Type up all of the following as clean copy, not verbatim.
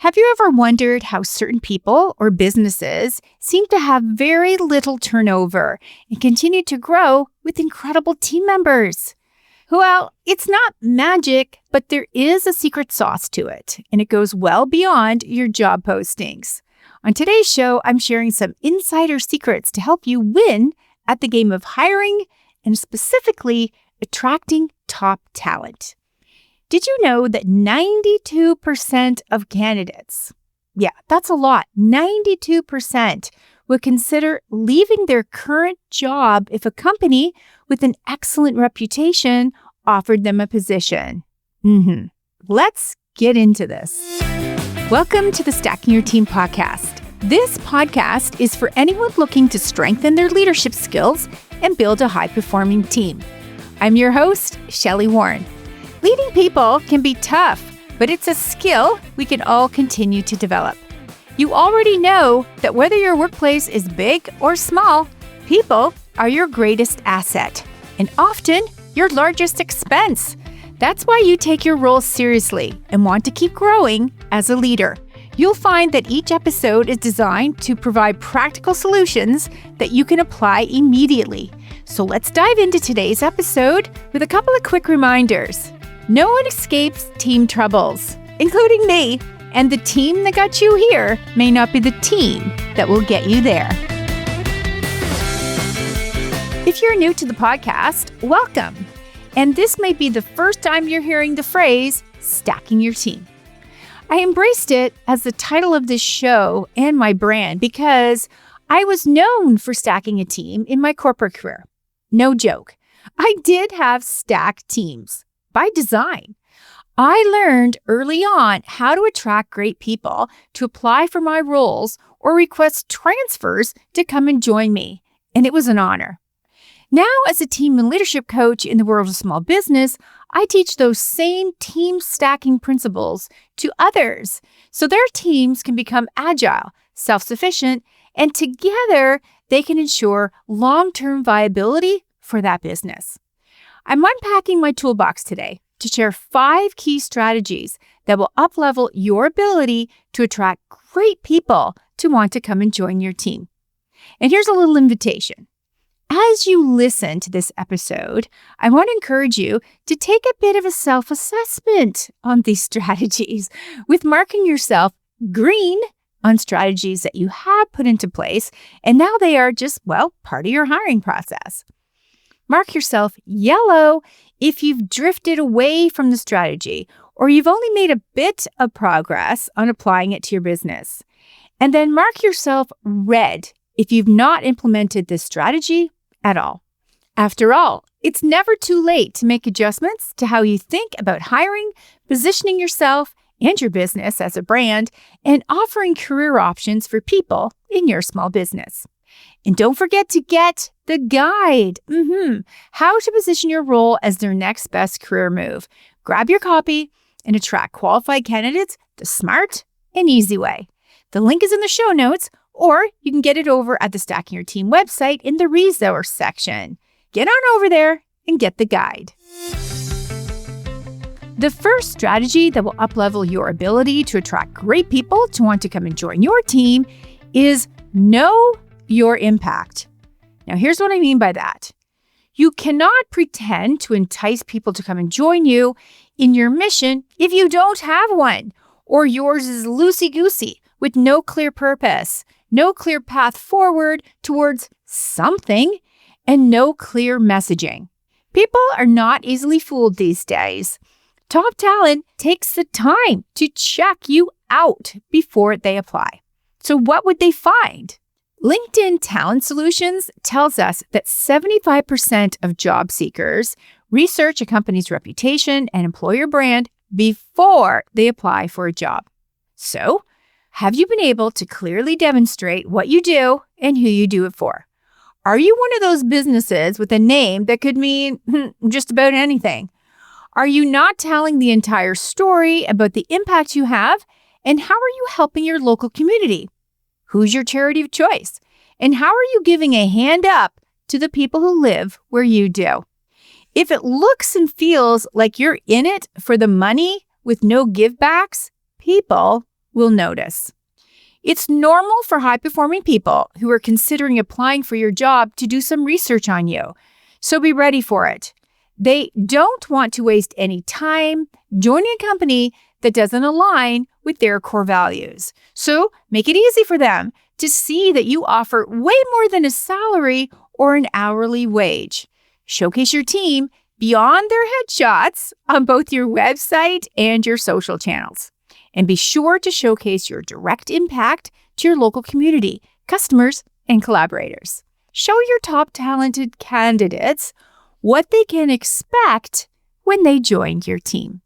Have you ever wondered how certain people or businesses seem to have very little turnover and continue to grow with incredible team members? Well, it's not magic, but there is a secret sauce to it, and it goes well beyond your job postings. On today's show, I'm sharing some insider secrets to help you win at the game of hiring and specifically attracting top talent. Did you know that 92% of candidates, that's a lot, 92% would consider leaving their current job if a company with an excellent reputation offered them a position? Let's get into this. Welcome to the Stacking Your Team podcast. This podcast is for anyone looking to strengthen their leadership skills and build a high-performing team. I'm your host, Shelli Warren. Leading people can be tough, but it's a skill we can all continue to develop. You already know that whether your workplace is big or small, people are your greatest asset and often your largest expense. That's why you take your role seriously and want to keep growing as a leader. You'll find that each episode is designed to provide practical solutions that you can apply immediately. So let's dive into today's episode with a couple of quick reminders. No one escapes team troubles, including me, and the team that got you here may not be the team that will get you there. If you're new to the podcast, welcome. And this may be the first time you're hearing the phrase, stacking your team. I embraced it as the title of this show and my brand because I was known for stacking a team in my corporate career. No joke. I did have stacked teams. By design. I learned early on how to attract great people to apply for my roles or request transfers to come and join me, and it was an honor. Now, as a team and leadership coach in the world of small business, I teach those same team stacking principles to others so their teams can become agile, self-sufficient, and together they can ensure long-term viability for that business. I'm unpacking my toolbox today to share 5 key strategies that will up-level your ability to attract great people to want to come and join your team. And here's a little invitation. As you listen to this episode, I want to encourage you to take a bit of a self-assessment on these strategies, with marking yourself green on strategies that you have put into place, and now they are just, part of your hiring process. Mark yourself yellow if you've drifted away from the strategy or you've only made a bit of progress on applying it to your business. And then mark yourself red if you've not implemented this strategy at all. After all, it's never too late to make adjustments to how you think about hiring, positioning yourself and your business as a brand, and offering career options for people in your small business. And don't forget to get the guide, how to position your role as their next best career move. Grab your copy and attract qualified candidates the smart and easy way. The link is in the show notes, or you can get it over at the Stacking Your Team website in the resource section. Get on over there and get the guide. The first strategy that will uplevel your ability to attract great people to want to come and join your team is know your impact. Now, here's what I mean by that. You cannot pretend to entice people to come and join you in your mission if you don't have one, or yours is loosey-goosey with no clear purpose, no clear path forward towards something, and no clear messaging. People are not easily fooled these days. Top talent takes the time to check you out before they apply. So what would they find? LinkedIn Talent Solutions tells us that 75% of job seekers research a company's reputation and employer brand before they apply for a job. So, have you been able to clearly demonstrate what you do and who you do it for? Are you one of those businesses with a name that could mean just about anything? Are you not telling the entire story about the impact you have, and how are you helping your local community? Who's your charity of choice? And how are you giving a hand up to the people who live where you do? If it looks and feels like you're in it for the money with no givebacks, people will notice. It's normal for high-performing people who are considering applying for your job to do some research on you, so be ready for it. They don't want to waste any time joining a company that doesn't align with their core values. So make it easy for them to see that you offer way more than a salary or an hourly wage. Showcase your team beyond their headshots on both your website and your social channels. And be sure to showcase your direct impact to your local community, customers, and collaborators. Show your top talented candidates what they can expect when they join your team.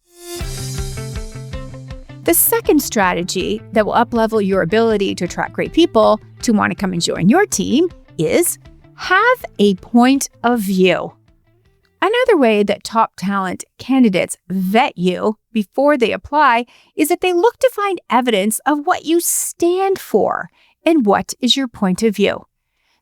The second strategy that will uplevel your ability to attract great people to want to come and join your team is have a point of view. Another way that top talent candidates vet you before they apply is that they look to find evidence of what you stand for and what is your point of view.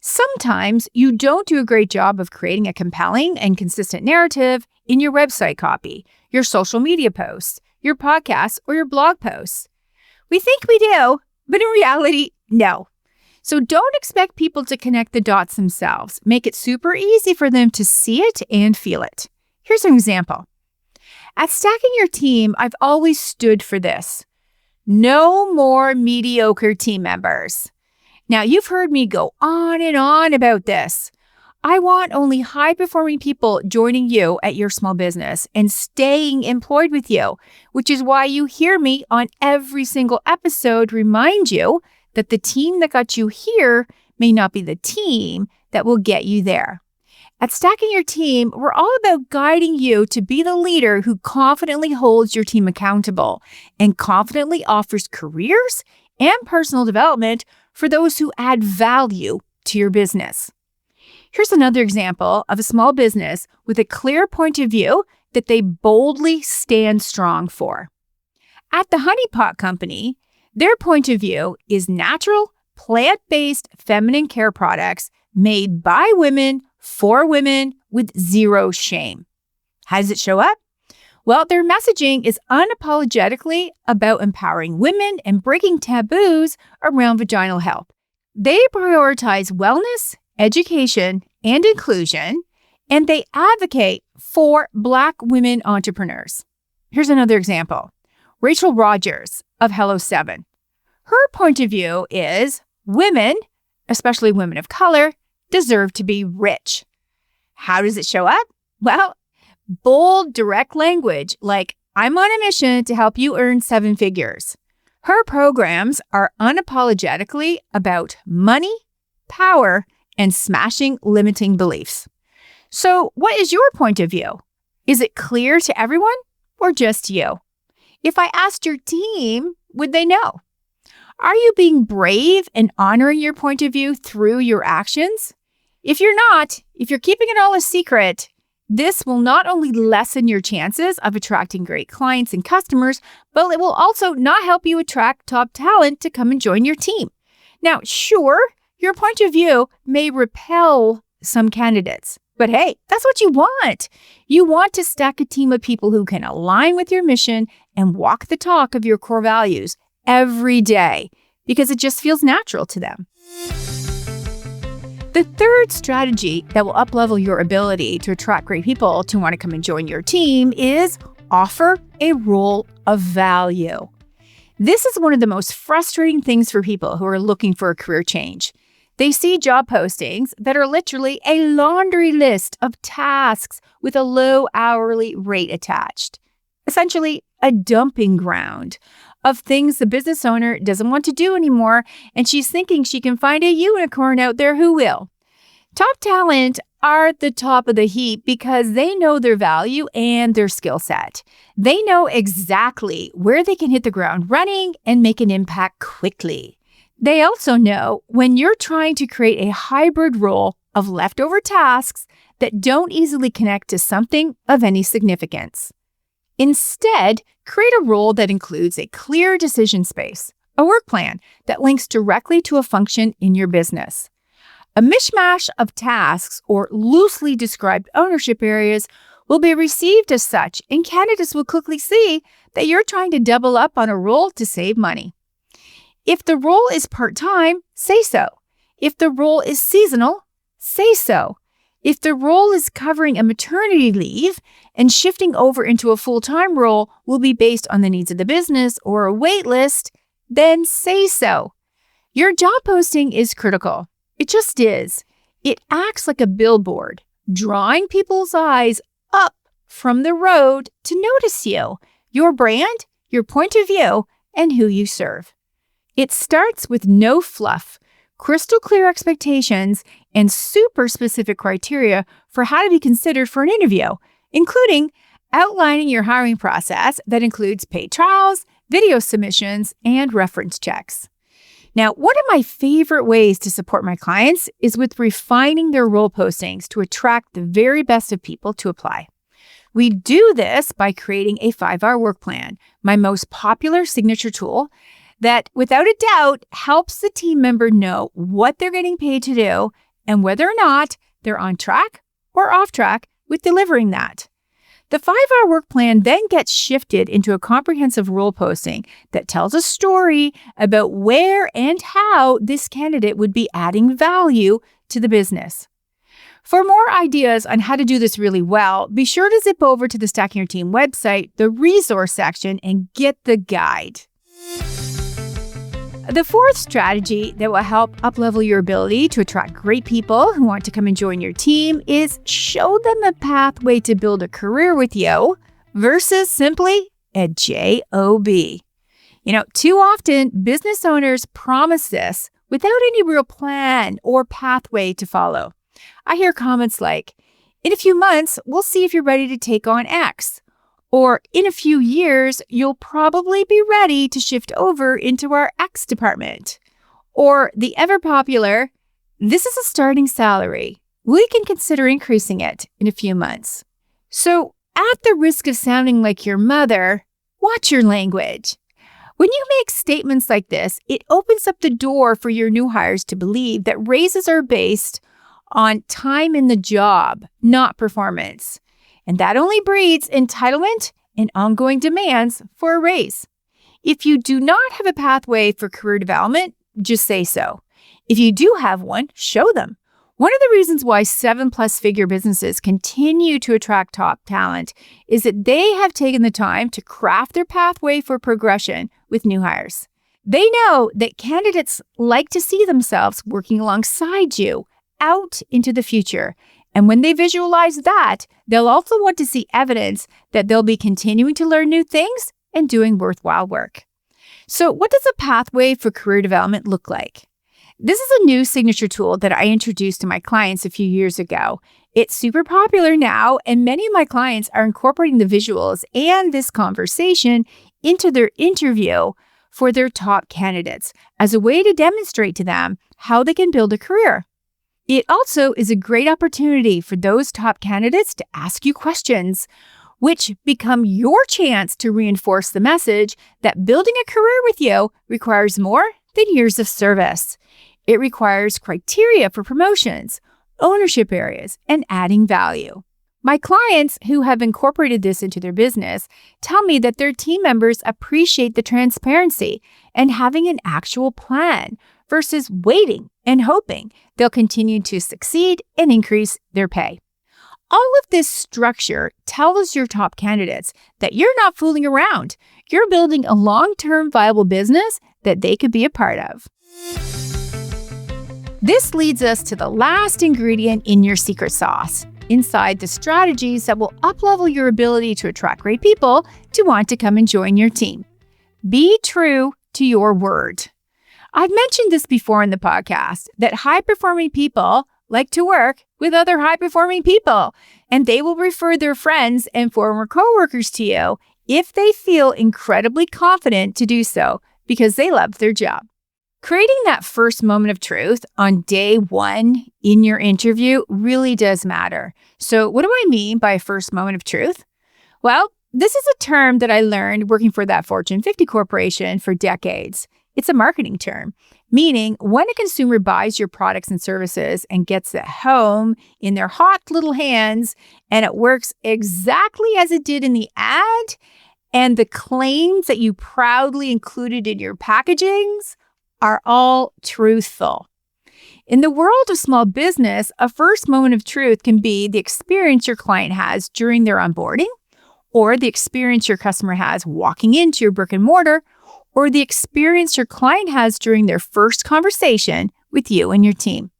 Sometimes you don't do a great job of creating a compelling and consistent narrative in your website copy, your social media posts, your podcasts, or your blog posts. We think we do, but in reality, no. So don't expect people to connect the dots themselves. Make it super easy for them to see it and feel it. Here's an example. At Stacking Your Team, I've always stood for this. No more mediocre team members. Now, you've heard me go on and on about this. I want only high-performing people joining you at your small business and staying employed with you, which is why you hear me on every single episode remind you that the team that got you here may not be the team that will get you there. At Stacking Your Team, we're all about guiding you to be the leader who confidently holds your team accountable and confidently offers careers and personal development for those who add value to your business. Here's another example of a small business with a clear point of view that they boldly stand strong for. At the Honey Pot Company, their point of view is natural, plant-based feminine care products made by women for women with zero shame. How does it show up? Well, their messaging is unapologetically about empowering women and breaking taboos around vaginal health. They prioritize wellness, education, and inclusion, and they advocate for Black women entrepreneurs. Here's another example. Rachel Rogers of Hello 7. Her point of view is women, especially women of color, deserve to be rich. How does it show up? Well, bold, direct language like, I'm on a mission to help you earn 7 figures. Her programs are unapologetically about money, power, and smashing limiting beliefs. So what is your point of view? Is it clear to everyone or just you? If I asked your team, would they know? Are you being brave and honoring your point of view through your actions? If you're not, if you're keeping it all a secret, this will not only lessen your chances of attracting great clients and customers, but it will also not help you attract top talent to come and join your team. Now, sure, your point of view may repel some candidates, but hey, that's what you want. You want to stack a team of people who can align with your mission and walk the talk of your core values every day because it just feels natural to them. The third strategy that will uplevel your ability to attract great people to want to come and join your team is offer a role of value. This is one of the most frustrating things for people who are looking for a career change. They see job postings that are literally a laundry list of tasks with a low hourly rate attached. Essentially, a dumping ground of things the business owner doesn't want to do anymore, and she's thinking she can find a unicorn out there who will. Top talent are at the top of the heap because they know their value and their skill set. They know exactly where they can hit the ground running and make an impact quickly. They also know when you're trying to create a hybrid role of leftover tasks that don't easily connect to something of any significance. Instead, create a role that includes a clear decision space, a work plan that links directly to a function in your business. A mishmash of tasks or loosely described ownership areas will be received as such, and candidates will quickly see that you're trying to double up on a role to save money. If the role is part-time, say so. If the role is seasonal, say so. If the role is covering a maternity leave and shifting over into a full-time role will be based on the needs of the business or a wait list, then say so. Your job posting is critical. It just is. It acts like a billboard, drawing people's eyes up from the road to notice you, your brand, your point of view, and who you serve. It starts with no fluff, crystal clear expectations, and super specific criteria for how to be considered for an interview, including outlining your hiring process that includes paid trials, video submissions, and reference checks. Now, one of my favorite ways to support my clients is with refining their role postings to attract the very best of people to apply. We do this by creating a 5-hour work plan, my most popular signature tool that, without a doubt, helps the team member know what they're getting paid to do and whether or not they're on track or off track with delivering that. The 5-hour work plan then gets shifted into a comprehensive role posting that tells a story about where and how this candidate would be adding value to the business. For more ideas on how to do this really well, be sure to zip over to the Stacking Your Team website, the resource section, and get the guide. The fourth strategy that will help uplevel your ability to attract great people who want to come and join your team is show them a pathway to build a career with you versus simply a job. Too often business owners promise this without any real plan or pathway to follow. I hear comments like, in a few months, we'll see if you're ready to take on X. Or in a few years, you'll probably be ready to shift over into our X department. Or the ever popular, this is a starting salary. We can consider increasing it in a few months. So at the risk of sounding like your mother, watch your language. When you make statements like this, it opens up the door for your new hires to believe that raises are based on time in the job, not performance. And that only breeds entitlement and ongoing demands for a raise. If you do not have a pathway for career development, just say so. If you do have one, show them. One of the reasons why 7+ figure businesses continue to attract top talent is that they have taken the time to craft their pathway for progression with new hires. They know that candidates like to see themselves working alongside you out into the future. And when they visualize that, they'll also want to see evidence that they'll be continuing to learn new things and doing worthwhile work. So what does a pathway for career development look like? This is a new signature tool that I introduced to my clients a few years ago. It's super popular now, and many of my clients are incorporating the visuals and this conversation into their interview for their top candidates as a way to demonstrate to them how they can build a career. It also is a great opportunity for those top candidates to ask you questions, which become your chance to reinforce the message that building a career with you requires more than years of service. It requires criteria for promotions, ownership areas, and adding value. My clients who have incorporated this into their business tell me that their team members appreciate the transparency and having an actual plan versus waiting and hoping they'll continue to succeed and increase their pay. All of this structure tells your top candidates that you're not fooling around. You're building a long-term viable business that they could be a part of. This leads us to the last ingredient in your secret sauce, inside the strategies that will uplevel your ability to attract great people to want to come and join your team. Be true to your word. I've mentioned this before in the podcast that high-performing people like to work with other high-performing people, and they will refer their friends and former coworkers to you if they feel incredibly confident to do so because they love their job. Creating that first moment of truth on day one in your interview really does matter. So what do I mean by a first moment of truth? Well, this is a term that I learned working for that Fortune 50 corporation for decades. It's a marketing term, meaning when a consumer buys your products and services and gets it home in their hot little hands and it works exactly as it did in the ad and the claims that you proudly included in your packagings are all truthful. In the world of small business, a first moment of truth can be the experience your client has during their onboarding, or the experience your customer has walking into your brick and mortar, or the experience your client has during their first conversation with you and your team.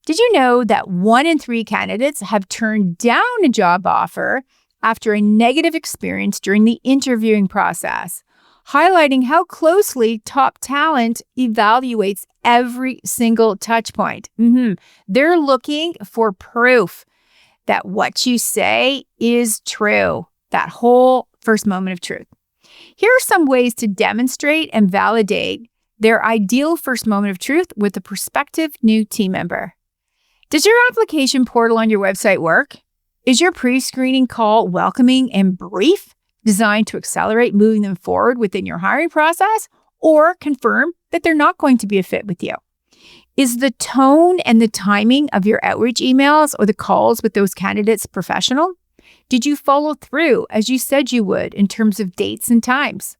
Did you know that 1 in 3 candidates have turned down a job offer after a negative experience during the interviewing process, highlighting how closely top talent evaluates every single touch point? They're looking for proof that what you say is true. That whole first moment of truth. Here are some ways to demonstrate and validate their ideal first moment of truth with a prospective new team member. Does your application portal on your website work? Is your pre-screening call welcoming and brief, designed to accelerate moving them forward within your hiring process, or confirm that they're not going to be a fit with you? Is the tone and the timing of your outreach emails or the calls with those candidates professional? Did you follow through as you said you would in terms of dates and times?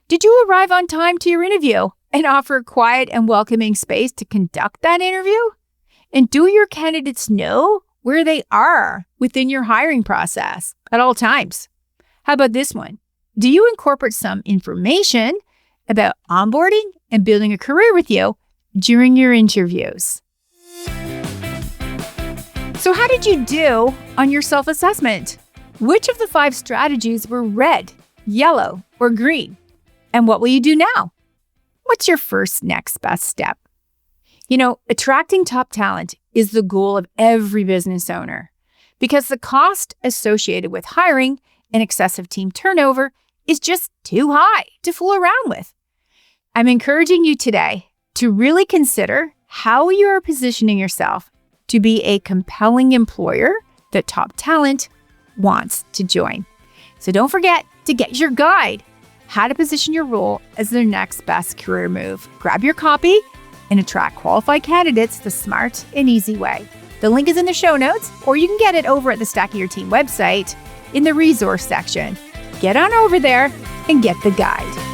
Did you arrive on time to your interview and offer a quiet and welcoming space to conduct that interview? And do your candidates know where they are within your hiring process at all times? How about this one? Do you incorporate some information about onboarding and building a career with you during your interviews? So how did you do on your self-assessment? Which of the 5 strategies were red, yellow, or green? And what will you do now? What's your first next best step? Attracting top talent is the goal of every business owner because the cost associated with hiring and excessive team turnover is just too high to fool around with. I'm encouraging you today to really consider how you are positioning yourself to be a compelling employer that top talent wants to join. So don't forget to get your guide, How to Position Your Role as Their Next Best Career Move. Grab your copy and attract qualified candidates the smart and easy way. The link is in the show notes, or you can get it over at the Stacking Your Team website in the resource section. Get on over there and get the guide.